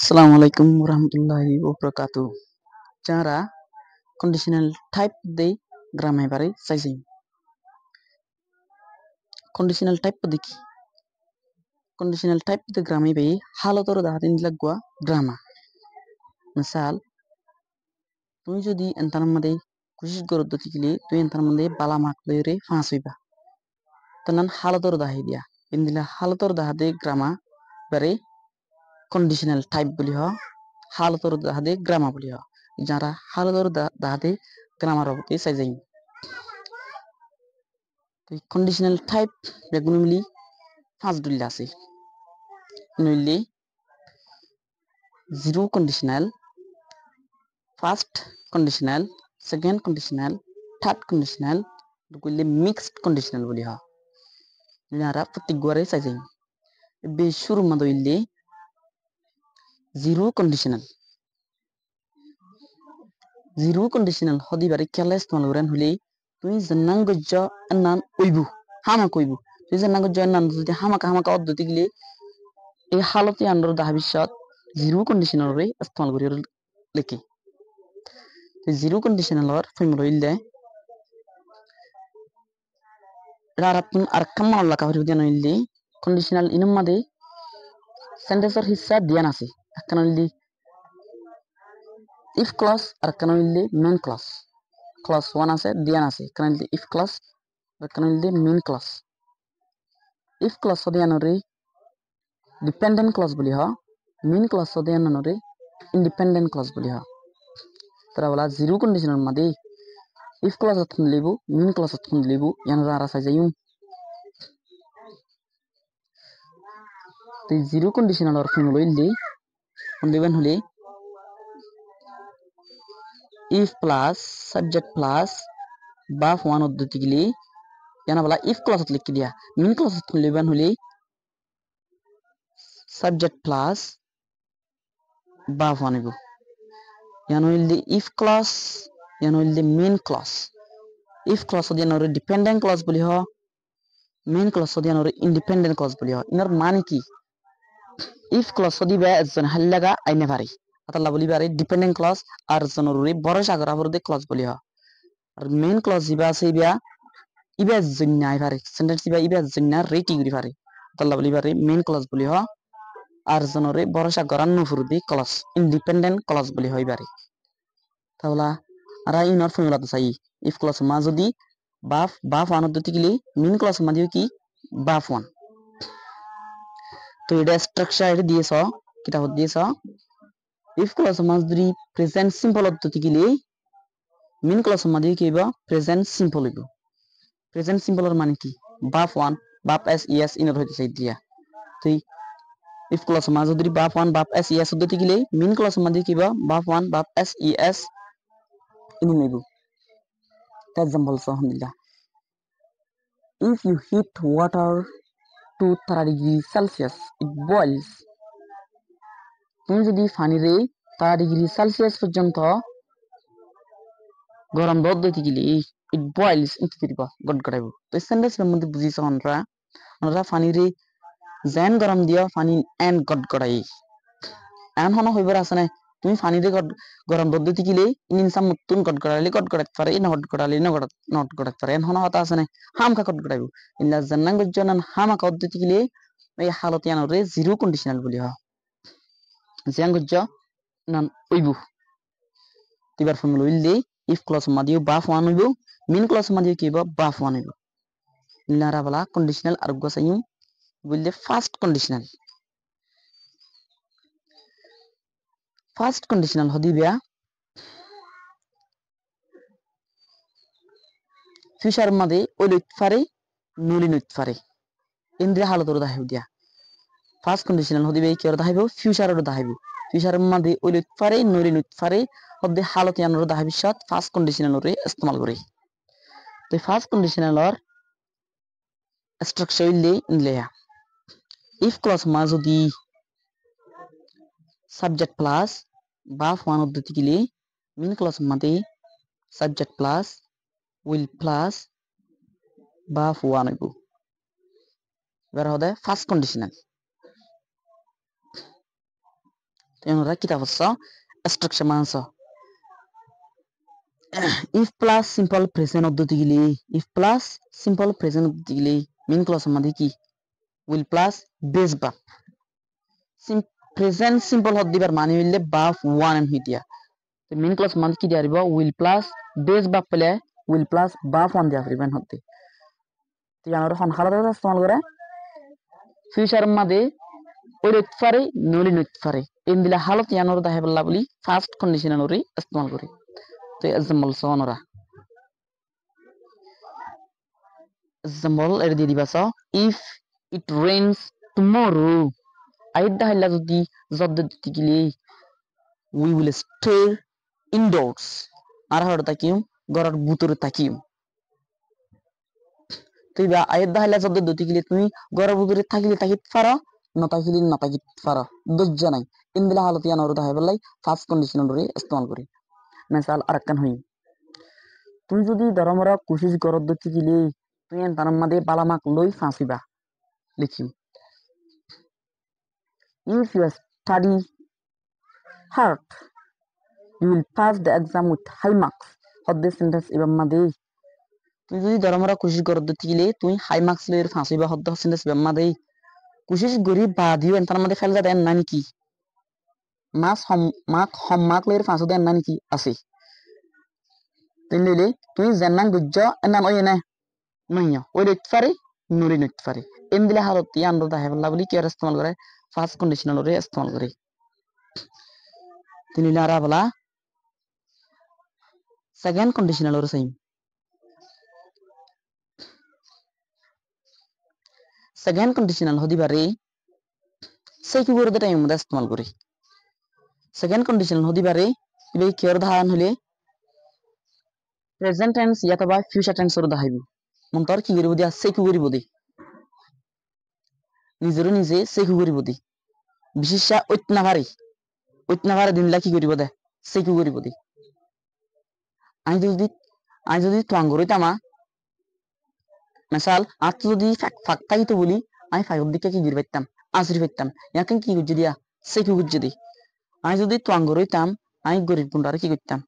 Assalamualaikum warahmatullahi wabarakatuh. Cara conditional type de grammar बारे sizing conditional type देखी conditional type de grammar बे हालत और दाहतिन लगवा grammar मिसाल তুমি যদি এন্টার মধ্যে কোশিশ করো দতিলে তুই এন্টার মধ্যে বালা মার্ক লইরে ফাঁস হইবা তনান হালতর দাহি দিয়া ইন্দিলা হালতর দাহাদে গ্রামা বারে conditional type বলি হ হালতর দাহাদে গ্রামা বলি হ যারা হালতর দাহাদে গ্রামার অবতে সাইজাই conditional type বেগুন মিলি পাঁচ দুইলা আছে নইলে zero conditional first conditional second conditional third conditional দুকইলে mixed conditional বলি হ যারা প্রত্যেক গরে সাইজাই বে শুরু মাদইলে zero conditional hodi bari kala istimal uran hule tuই jannang gojjo annan oibu hama koibu tuই jannang gojjo annan যদি hamaka oddoti gile এই হালতে আন্ডার দাহাবিশত zero conditional রে ইস্তেমাল করি লিখি zero conditional or ফর্মুলা ইলে রারাতুন আরকাম মাল্লা কাহরি দিয়ানো ইলে conditional ইনম মাদে সেন্টেন্সের হিস্সা দিয়ান আছে একখান ইলে if clause আরকান ইলে main clause clause 1 আছে দিয়ান আছে কারণ ইলে if clause আরকান ইলে main clause if clause দিয়ানো রে dependent clause বলি হ main clause দিয়ানো রে independent clause বলি হ তারা বলা zero conditional মাদে if clause অথন লিবু main clause অথন লিবু ইয়ানো যারা সাইজাইম তো zero conditional or ফর্মুলা ইলে দিবেন হলে if plus subject plus verb one পদ্ধতি গিলি ইয়ানা বলা if clause লিখি দিয়া main clause অথন লিবেন হলে subject plus verb one নিব ইয়ানো ইলে if clause ইয়ানো ইলে main clause if clause দিয়ানো রে dependent clause বলি হ main clause দিয়ানো রে independent clause বলি হ ইনার মানে কি if clause দিবা একজন হাল্লাগা আইনে পারি আতাল্লা বলি পারে dependent clause আর জনরে বড় সাগর আবরদে clause বলি হ আর main clause দিবা আছে ইবা জন্য আই পারে সেন্টেন্স দিবা ইবা জন্য রেটি করি পারে আতাল্লা বলি পারে main clause বলি হ আর জনরে বড় সাগর আন্ন ফুরদি clause independent clause বলি হয় পারে তাহলে আরা ইনার ফর্মুলা তো চাই if clause মা যদি বাফ ওয়ান পদ্ধতি গিলি main clause মা দিও কি বাফ ওয়ান তো এটা স্ট্রাকচার এটা দিয়েছ কিটা দিয়েছ if clause মা যদি প্রেজেন্ট সিম্পল পদ্ধতি গিলি main clause মা দিও কি প্রেজেন্ট সিম্পল হইব প্রেজেন্ট সিম্পলের মানে কি বাফ ওয়ান বাফ এস ইএস ইনার হইতে চাই দিয়া তো if clause মা যদি বাফ ওয়ান বাফ এস ইএস পদ্ধতি গিলি main clause মা দিও কি বাফ ওয়ান বাফ s es ini nibu example alhamdulillah if you heat water to 30 degrees celsius it boils তুমি যদি পানি রে 30 ডিগ্রি সেলসিয়াস পর্যন্ত গরম দুধ দিতে গেলে it boils into দিবা গড়গড়াইব তো সেন্টেন্সের মধ্যে বুঝিছ আমরা পানি রে যেন গরম দিও পানি এন গড়গড়াই এন হন হইবার আছে না তুমি পানি রে গরম দুধ দিতে গেলে ইনসাম মতুন গড়গড়াইলে গড়গড়াইতে পারে ইন গড়গড়াইলে নট গড়াইতে পারে এন হন হতা আছে না হাম খা গড়গড়াইব ইল্লা জান্নাং গজ্জনান হামা কা দিতে গেলে এই হালতে আনরে জিরো কন্ডিশনাল বলি হ জিয়াং গজ্জ নান ওইবু তিবার ফর্মুলা ইল্লে if clause মা দিও বাফ ওয়ান হইব main clause মা দিও কি বাফ ওয়ান হইব ইল্লারা বলা কন্ডিশনাল আর গসাইম বললে ফার্স্ট কন্ডিশনাল হদিবা ফিউচার মধ্যে ওইলিত পারে নলিনত পারে ইন্দ্রিয় হালতর দাহিব দিয়া ফার্স্ট কন্ডিশনাল হদিবে কি আর দাহিব ফিউচারর দাহিব ফিউচার মধ্যে ওইলিত পারে নলিনত পারে হদে হালত ইয়ানর দাহিবিশত ফার্স্ট কন্ডিশনাল রে ইস্তেমাল করে তো ফার্স্ট কন্ডিশনালর স্ট্রাকচার ইনলেয়া if clause মা যদি subject plus verb one পদ্ধতি গিলে main clause মধ্যে subject plus will plus verb one হইব এবার হবে first conditional Yanora kita fassa structure manso. If plus simple present অদ্দতিগিলি if plus simple present অদ্দতিগিলি main clause মধ্যে কি will plus base verb present simple হদ্দিবার মানে হইলে verb one and হইতিয়া তো main clause মধ্যে কি দিয়ারিব will plus base verb পেলে will plus verb one দিয়া পারিবেন হদ্দি তো ইয়ানোর হন হালাদা ইস্তেমাল করে ফিউচার মধ্যে ওইট পারে নলি নইত পারে ইন্দিলা হালত ইয়ানোর দাহে বল্লা বলি ফার্স্ট কন্ডিশনালরি ইস্তেমাল করি তো এক্সাম্পল সনরা example এর দিয়ে দিবা if it rains tomorrow আইদা হাইলা যদি জব্দ দিতে গেলে we will stay indoors আর হড় তাকিম গরার ভিতরে তাকিম তুই বা আইদা হাইলা জব্দ দিতে গেলে তুমি গরার ভিতরে থাকিলে তাকিত পারো না তাকিলে না তাকিত পারো দজ্জ নাই ইনবিলা হালত ইয়ানোর দাহে বলাই ফার্স্ট কন্ডিশনাল রে ইস্তেমাল করি মিসাল আরেকখান হই তুই যদি দরমরা কোশিশ গরদ দিতে গেলে তুই তার মধ্যে বালামাক লই ফাঁসিবা লিখিম if you study hard you will pass the exam with high marks হদ দিস সেন্টেন্স এবার মধ্যে তুই যদি দরমরা কোশিশ গরদ দিতে গেলে তুই হাই মার্কস লইর ফাঁসিবা হদ সেন্টেন্স এবার মধ্যে কোশিশ গরি বাদিও তার মধ্যে ফেল দেন না নাকি মাস হম মার্ক লইর ফাঁসি দেন না নাকি আছে তুই লইলে তুই জান্নান গুজ্জ এনান ওই না মাইয়া ওই লইতে পারে নুরি লইতে পারে এমদিলা হালত ইয়ান দা হেবলা বলি কি আর ইস্তেমাল করে ফার্স্ট কন্ডিশনাল রে ইস্তেমাল করে তিনি লারা বলা সেকেন্ড কন্ডিশনাল রে সেম সেকেন্ড কন্ডিশনাল হদি পারে সেই কি করে টাইম মধ্যে ইস্তেমাল করে সেকেন্ড কন্ডিশনাল হদি পারে ইবে কি আর ধারণ হলে প্রেজেন্ট টেন্স ইয়াতবা ফিউচার টেন্স র দাহাইব মন্তর কি করিব দিয়া সেই কি করিব দি নিজের নিজে সেই কি করিব দি বিশেষা ঐতনাভারে দিনলা কি করিব দে সেই কি করিব দি আই যদি তোয়াঙ্গরইতামা মিসাল আত যদি ফাক্তাইতো বলি আমি ফাইভ দিকে কি গির পাইতাম আসরি পাইতাম ইয়াকে কি গুজ্জি দিয়া সেই কি গুজ্জি দি আমি যদি তোয়াঙ্গরইতাম আমি গরিব গুন্ডারে কি করতাম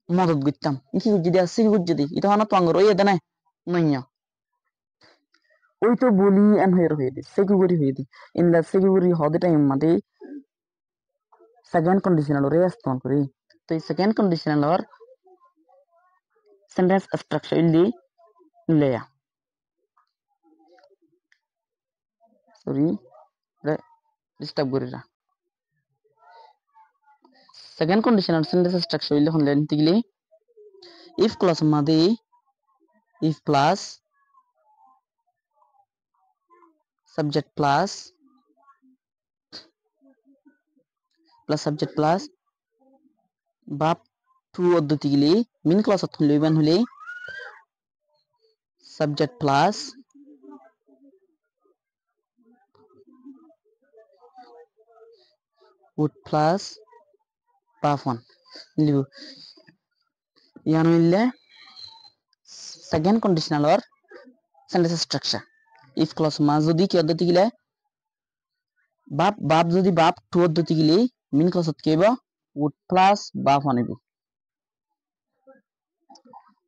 মদত করতাম কি গুজ্জি দিয়া সেই গুজ্জি দি এটা হনা তোয়াঙ্গর ওই এদে না নাইয়া ওই তো বলি এন হয়ে দি সেই কি করি হয়ে দি ইন দ্য সেই কি করি হদে টাইম মাদে সেকেন্ড কন্ডিশনাল রে ইস্তেমাল করি তো এই সেকেন্ড কন্ডিশনাল আর সেন্টেন্স স্ট্রাকচার ইলি লেয়া সরি ডিস্টার্ব করি না সেকেন্ড কন্ডিশনাল সেন্টেন্স স্ট্রাকচার ইলি হন লেন তিগলি if clause মাদে if plus subject plus subject plus verb to পদ্ধতি গিলি মেন ক্লাস অত লইবান হলে subject plus would plus verb one লিব ইয়ান হইলে সেকেন্ড কন্ডিশনাল আর সেন্টেন্স স্ট্রাকচার if clause মা যদি কি পদ্ধতি গিলে verb যদি verb to পদ্ধতি গিলি মেন ক্লাস অত কেবা would plus verb one নিব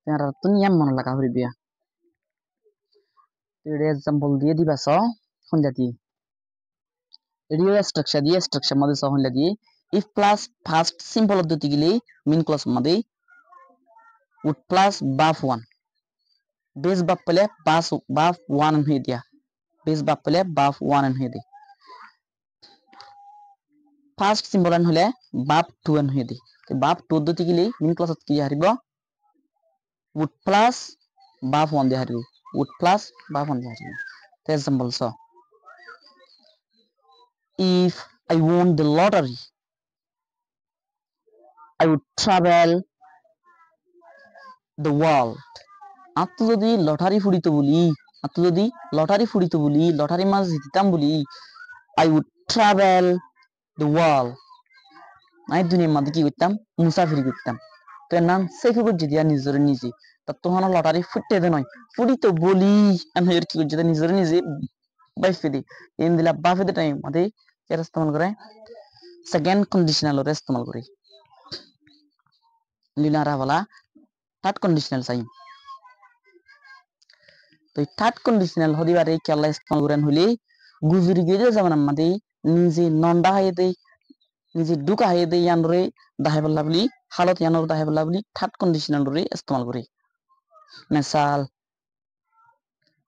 তার তুনিয়া মন লাগা হইবিয়া এর एग्जांपल দিয়ে দিবা স হন্ডা দি এরিয়া স্ট্রাকচার দিয়ে স্ট্রাকচার মধ্যে স হন্ডা দি if plus first simple পদ্ধতি গিলি মেন ক্লাস মধ্যে would plus verb one base verb পেলে verb one হয়ে দিয়া base verb পেলে verb one হয়ে দি ফার্স্ট সিম্বল আন হলে verb two হয়ে দি verb two পদ্ধতি গিলি মেন ক্লাসত কি হারিব would plus verb one দিয়ে হারিব would plus verb one দিয়ে হারিব তো example saw if I won the lottery I would travel the world আত্ম যদি লটারি ফুড়িতে বলি লটারি মাছ জিততাম বলি I would travel the world আমি দুনিয়ার মধ্যে কি করতাম মুসাফির করতাম তো এর নাম সেফি করছি দিয়া নিজের নিজে তা তখন লটারি ফুটতে দে নয় ফুড়িতে বলি আমি কি করছি নিজের নিজে বাইফে দি এন দিলা বাফে দে টাইম মধ্যে এর ইস্তেমাল করে second conditional ore istemal kori linara bala third conditional sai তো third conditional hodibar ei kella istemal koren holi gujuri gede zaman amade nije nonda haye de nije duka haye de yanore dahe balla bli halat yanor dahe balla bli third conditional ore istemal kori misal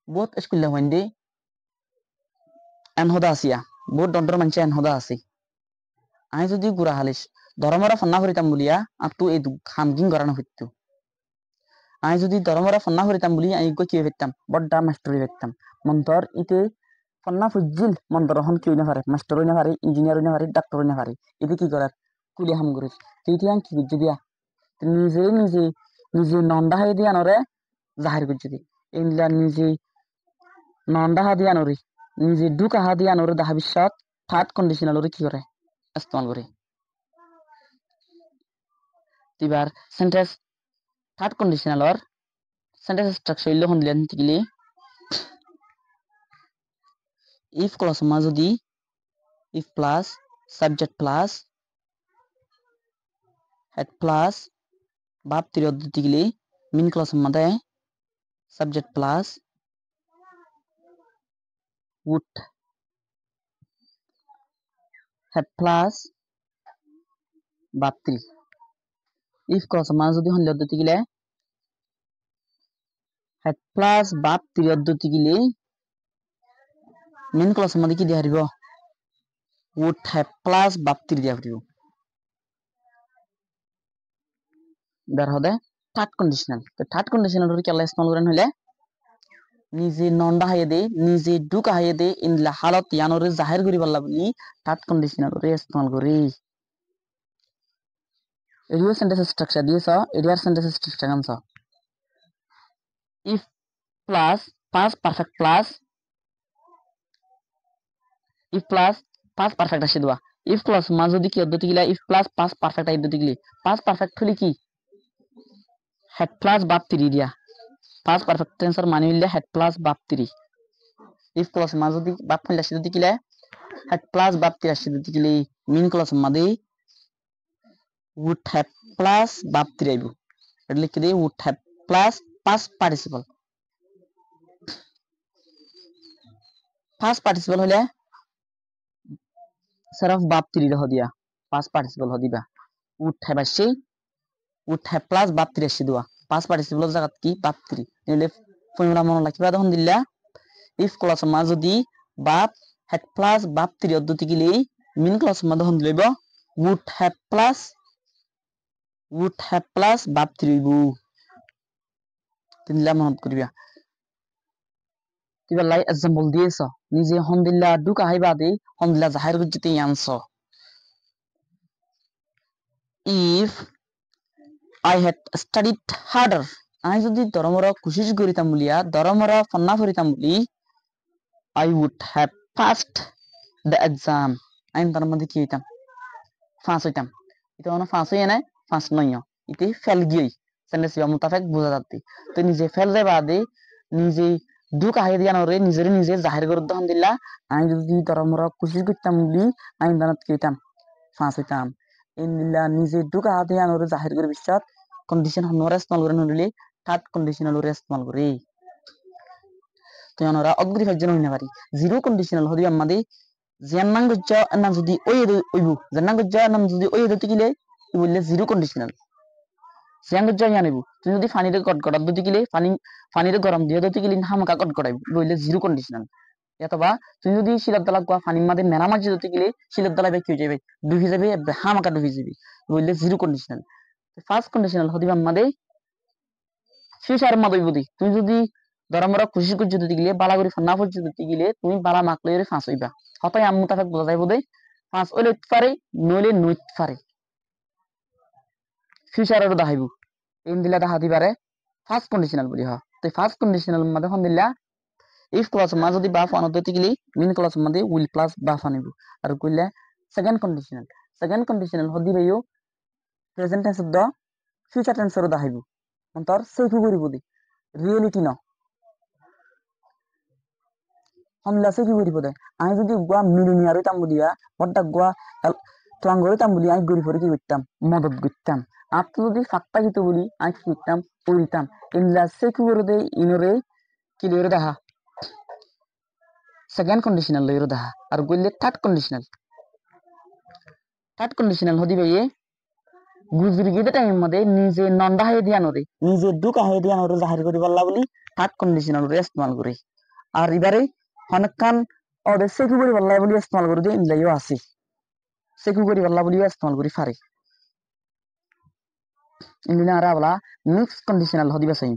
bot eskulla wande en hoda asia bot dondor manche en hoda asi ai যদি গুড়া হালিস ধর্মরা ফন্না করিতাম বলিয়া আতু এই খামগিন গরানো হইতো I যদি ধর্মরা ফন্না করিতাম বলি I go কি হইতাম বড়ডা মাস্টারি হইতাম মন্তর ইতে ফন্না ফুজিল মন্তর হন কি না পারে মাস্টার হইনা পারে ইঞ্জিনিয়ার হইনা পারে ডাক্তার হইনা পারে ইতে কি করার কুলি হাম করে সেইটিয়ান কি বুঝি দিয়া নিজে নিজে নিজে নন্ডা হয়ে দিয়া নরে জাহির করছি ইনলা নিজে নন্ডা হা দিয়া নরি নিজে দুকা হা দিয়া নরে দাহা বিশ্বাস থার্ড কন্ডিশনাল ওরে কি করে ইস্তেমাল করে এবার sentence third conditional or sentence structure illo hon dilan tigili if clause ma jodi if plus subject plus head plus verb tirod tigili min clause ma de subject plus would head plus verb tiri if clause ma jodi hon lod tigile head plus verb tirod tigili min clause ma de ki dia haribo would have plus verb tiri dia haribo dar hode third conditional তো third conditional র কেলা ইস্তেমাল করেন হলে নিজে নন্ডা হাইয়ে দে নিজে দুকা হাইয়ে দে in-law হালত ইয়ানরে জাহির করি বললা বলি থার্ড কন্ডিশনাল রে ইস্তেমাল করি এরিও সেন্টেন্স স্ট্রাকচার দিয়েছ এরিয়ার সেন্টেন্স স্ট্রাকচার আনছ if plus past perfect plus if plus past perfect আসে দোয়া if plus মা যদি কি পদ্ধতি গিলা if plus past perfect I পদ্ধতি গিলি past perfect হলি কি head plus verb tiri dia past perfect tense মানে হইলে head plus verb tiri if plus ma jodi verb হইলা সে যদি কিলা head plus verb tiri আসে যদি কিলি mean clause মাদে would have plus verb tiri আইবো এটা লিখে দেই would have plus past participle হইলে সিরফ verb tiri হ দিয়া past participle হ দিবা would have আসে would have plus verb tiri আসে দোয়া past participle জায়গা কি verb tiri নিলে ফর্মুলা মনে রাখিবা তখন দিলা if clause ma jodi verb had plus verb tiri পদ্ধতি গিলি mean clause ma তখন লইব would have plus verb tiri হইব তিনলা মনত করিবা কিবা লাই एग्जांपल দিয়েছ নিজে হন দিলা দুকা হাইবা দে হন দিলা জাহির করতে আনছ if I had studied harder I যদি দরমরা কোশিশ করিতাম বলিয়া দরমরা ফন্না করিতাম বলি I would have passed the exam আইন তার মধ্যে কি হইতাম পাস হইতাম এটা মানে পাস হই না পাস নয় ইতে ফেল গিয়ে সেন্টেন্স বা মুতাফিক বোঝা যাচ্ছে তো নিজে ফেল যাবে আদে নিজে দুকা হাই দিয়া নরে নিজের নিজে জাহির করে দহন দিলা আই যদি দরমরা কোশিশ করতাম বলি আইন দানাত কি হইতাম পাস হইতাম ইন দিলা নিজে দুকা হাতে আনরে জাহির করে বিশ্বাস কন্ডিশন হনরে ইস্তেমাল করে নলি থার্ড কন্ডিশনাল রে ইস্তেমাল করে তো আমরা অগ্রি ফাজন হইনা পারি জিরো কন্ডিশনাল হদি আমাদে জান্নাং গজ্জা নাম যদি ওইবু জান্নাং গজ্জা নাম যদি ওই দতে গিলে কি বললে জিরো কন্ডিশনাল জান্নাং গজ্জা জানিবু তুমি যদি পানিতে গটগড়া দতে গিলে পানিতে গরম দিয়ে দতে গিলে হামকা গটগড়াই বললে জিরো কন্ডিশনাল অথবা তুমি যদি শিলার দলা কোয়া পানির মধ্যে মেরামাজি দতে গিলে শিলার দলা বে কি হয়ে যাবে ডুবে যাবে হামকা ডুবে যাবে বললে জিরো কন্ডিশনাল ফার্স্ট কন্ডিশনাল হদি আমাদে ফিউচার মাদই বুদি তুমি যদি দরমরা খুশি করতে দিতে গিলে বালা করে ফান্না করতে দিতে গিলে তুমি বালা মাকলে রে ফাঁস হইবা হতাই আম্মু তাফাক বোঝা যাইবো দে ফাঁস হইলে পারে নইলে নইত পারে ফিউচারের দাহাইবু ইন দিলা দাহা দিবারে ফার্স্ট কন্ডিশনাল বলি হ তো ফার্স্ট কন্ডিশনাল মধ্যে হন দিলা ইফ ক্লজ মা যদি বা ফান দিতে গিলে মিন ক্লজ মধ্যে উইল প্লাস বা ফানিবু আর কইলে সেকেন্ড কন্ডিশনাল হদি বাইও প্রেজেন্ট টেন্স দ ফিউচার টেন্সর দাহাইবু অন্তর সেফু করিবু দি রিয়েলিটি ন हमला से की करी पदे आई যদি গুয়া মিলিনিয়ার হইতাম বলিয়া বড়টা গুয়া ত্রাঙ্গরে তাম বলি আই গরি পরে কি করতাম মদত করতাম আর তো যদি ফাক্তা গিত বলি আই কি করতাম ওইতাম ইল্লা সেকু করে দে ইনরে কি লইরে দেখা সেকেন্ড কন্ডিশনাল লইরে দেখা আর গইলে থার্ড কন্ডিশনাল হদি ভাইয়ে গুজরি গিতে টাইম মধ্যে নিজে নন্দা হয়ে দিয়া নরে নিজে দুকা হয়ে দিয়া নরে জাহির করি পারলা বলি থার্ড কন্ডিশনাল রে ইস্তেমাল করি আর এবারে হনকান ওদে সেকু করি পারলা বলি ইস্তেমাল করে দে ইনলাইও আছে সেকু করি পারলা বলি ইস্তেমাল করি পারে ইন্দিনা আরা বলা মিক্স কন্ডিশনাল হদি বাসাই